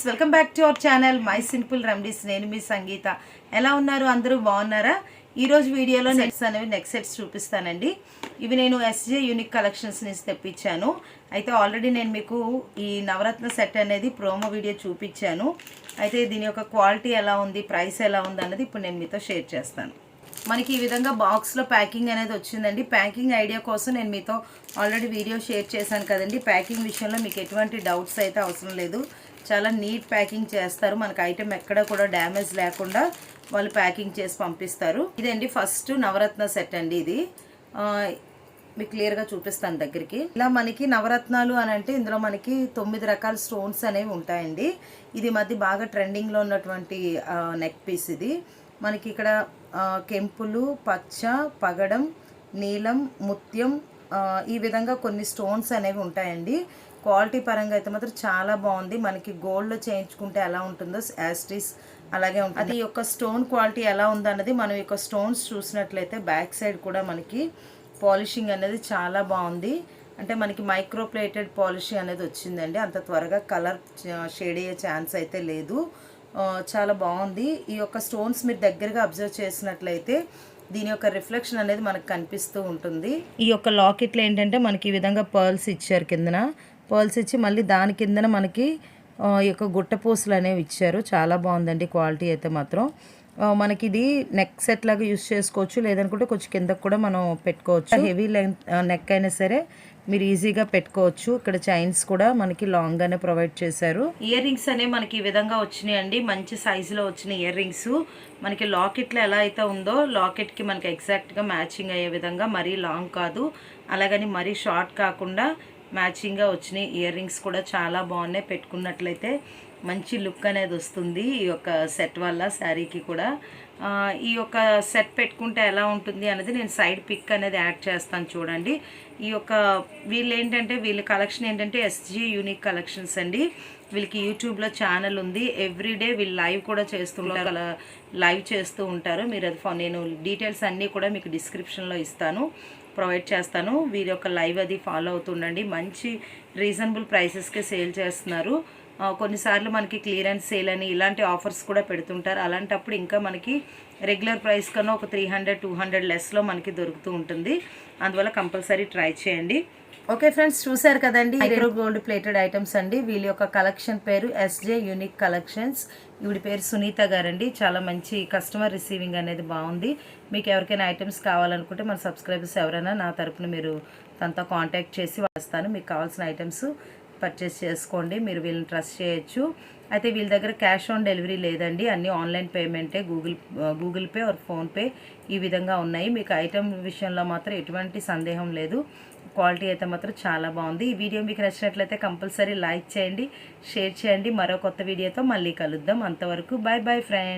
Welcome back to our channel my simple remedies. నేను మీ సంగీత. ఎలా ఉన్నారు? అందరూ బాగున్నారా? ఈరోజు వీడియోలో నెక్ సెట్స్ చూపిస్తానండి. ఇవి నేను ఎస్జే యూనిక్ కలెక్షన్స్ నుంచి తెప్పించాను. అయితే ఆల్రెడీ నేను మీకు ఈ నవరత్న సెట్ అనేది ప్రోమో వీడియో చూపించాను. అయితే దీని యొక్క క్వాలిటీ ఎలా ఉంది, ప్రైస్ ఎలా ఉంది అన్నది ఇప్పుడు నేను మీతో షేర్ చేస్తాను. మనకి ఈ విధంగా బాక్స్లో ప్యాకింగ్ అనేది వచ్చిందండి. ప్యాకింగ్ ఐడియా కోసం నేను మీతో ఆల్రెడీ వీడియో షేర్ చేశాను కదండి. ప్యాకింగ్ విషయంలో మీకు ఎటువంటి డౌట్స్ అయితే అవసరం లేదు. చాలా నీట్ ప్యాకింగ్ చేస్తారు. మనకు ఐటెం ఎక్కడ కూడా డ్యామేజ్ లేకుండా వాళ్ళు ప్యాకింగ్ చేసి పంపిస్తారు. ఇదండి ఫస్ట్ నవరత్న సెట్ అండి. ఇది మీకు క్లియర్గా చూపిస్తాను దగ్గరికి. ఇలా మనకి నవరత్నాలు అని అంటే ఇందులో మనకి 9 రకాల స్టోన్స్ అనేవి ఉంటాయండి. ఇది మధ్య బాగా ట్రెండింగ్లో ఉన్నటువంటి నెక్ పీస్. ఇది మనకి ఇక్కడ కెంపులు, పచ్చ, పగడం, నీలం, ముత్యం, ఈ విధంగా కొన్ని స్టోన్స్ అనేవి ఉంటాయండి. క్వాలిటీ పరంగా అయితే మాత్రం చాలా బాగుంది. మనకి గోల్డ్లో చేయించుకుంటే ఎలా ఉంటుందో యాస్టీస్ అలాగే ఉంటుంది. అది యొక్క స్టోన్ క్వాలిటీ ఎలా ఉందన్నది మనం యొక్క స్టోన్స్ చూసినట్లయితే బ్యాక్ సైడ్ కూడా మనకి పాలిషింగ్ అనేది చాలా బాగుంది. అంటే మనకి మైక్రోప్లేటెడ్ పాలిషింగ్ అనేది వచ్చిందండి. అంత త్వరగా కలర్ షేడ్ అయ్యే ఛాన్స్ అయితే లేదు. చాలా బాగుంది. ఈ యొక్క స్టోన్స్ మీరు దగ్గరగా అబ్జర్వ్ చేసినట్లయితే దీని యొక్క రిఫ్లెక్షన్ అనేది మనకు కనిపిస్తూ ఉంటుంది. ఈ యొక్క లాకెట్లో ఏంటంటే మనకి ఈ విధంగా పర్ల్స్ ఇచ్చారు. కిందన పర్ల్స్ ఇచ్చి మళ్ళీ దాని కిందన మనకి ఈ యొక్క గుట్టపూసలు అనేవి ఇచ్చారు. చాలా బాగుందండి క్వాలిటీ అయితే మాత్రం. మనకి ఇది నెక్ సెట్ లాగా యూస్ చేసుకోవచ్చు, లేదనుకుంటే కొంచెం కిందకు కూడా మనం పెట్టుకోవచ్చు. హెవీ లెంత్ నెక్ అయినా సరే మీరు ఈజీగా పెట్టుకోవచ్చు. ఇక్కడ చైన్స్ కూడా మనకి లాంగ్గానే ప్రొవైడ్ చేశారు. ఇయర్ రింగ్స్ అనేవి మనకి ఈ విధంగా వచ్చినాయండి. మంచి సైజులో వచ్చిన ఇయర్ రింగ్స్. మనకి లాకెట్లో ఎలా అయితే ఉందో లాకెట్కి మనకి ఎగ్జాక్ట్గా మ్యాచింగ్ అయ్యే విధంగా, మరీ లాంగ్ కాదు అలాగని మరీ షార్ట్ కాకుండా మ్యాచింగ్గా వచ్చినాయి. ఇయర్ రింగ్స్ కూడా చాలా బాగున్నాయి. పెట్టుకున్నట్లయితే మంచి లుక్ అనేది వస్తుంది ఈ యొక్క సెట్ వల్ల శారీకి కూడా. ఈ యొక్క సెట్ పెట్టుకుంటే ఎలా ఉంటుంది అనేది నేను సైడ్ పిక్ అనేది యాడ్ చేస్తాను చూడండి. ఈ యొక్క వీళ్ళ కలెక్షన్ ఏంటంటే ఎస్జీ యూనిక్ కలెక్షన్స్ అండి. వీళ్ళకి యూట్యూబ్లో ఛానల్ ఉంది. ఎవ్రీడే వీళ్ళు లైవ్ కూడా చేస్తుంటారు, అలా లైవ్ చేస్తూ ఉంటారు. మీరు అది నేను డీటెయిల్స్ అన్నీ కూడా మీకు డిస్క్రిప్షన్లో ఇస్తాను, ప్రొవైడ్ చేస్తాను. వీరి యొక్క లైవ్ అది ఫాలో అవుతుండండి. మంచి రీజనబుల్ ప్రైసెస్కే సేల్ చేస్తున్నారు. కొన్నిసార్లు మనకి క్లియరెన్స్ సేల్ అని ఇలాంటి ఆఫర్స్ కూడా పెడుతుంటారు. అలాంటప్పుడు ఇంకా మనకి రెగ్యులర్ ప్రైస్ కన్నా ఒక 300-200 లెస్లో మనకి దొరుకుతూ ఉంటుంది. అందువల్ల కంపల్సరీ ట్రై చేయండి. ఓకే ఫ్రెండ్స్, చూసారు కదండి మైక్రో గోల్డ్ ప్లేటెడ్ ఐటమ్స్ అండి. వీళ్ళ యొక్క కలెక్షన్ పేరు ఎస్జే యూనిక్ కలెక్షన్స్. ఈవిడ పేరు సునీత గారండి. చాలా మంచి కస్టమర్ రిసీవింగ్ అనేది బాగుంది. మీకు ఎవరికైనా ఐటమ్స్ కావాలనుకుంటే మన సబ్స్క్రైబర్స్ ఎవరైనా నా తరపున మీరు తనతో కాంటాక్ట్ చేసి వస్తాను. మీకు కావాల్సిన ఐటమ్స్ పర్చేస్ చేసుకోండి. మీరు వీళ్ళని ట్రస్ట్ చేయొచ్చు. అయితే వీళ్ళ దగ్గర క్యాష్ ఆన్ డెలివరీ లేదండి. అన్నీ ఆన్లైన్ పేమెంటే, గూగుల్ పే ఆర్ ఫోన్పే ఈ విధంగా ఉన్నాయి. మీకు ఐటమ్ విషయంలో మాత్రం ఎటువంటి సందేహం లేదు. క్వాలిటీ అయితే మాత్రం చాలా బాగుంది. ఈ వీడియో మీకు నచ్చినట్లయితే కంపల్సరీ లైక్ చేయండి, షేర్ చేయండి. మరో కొత్త వీడియోతో మళ్ళీ కలుద్దాం. అంతవరకు బాయ్ బాయ్ ఫ్రెండ్స్.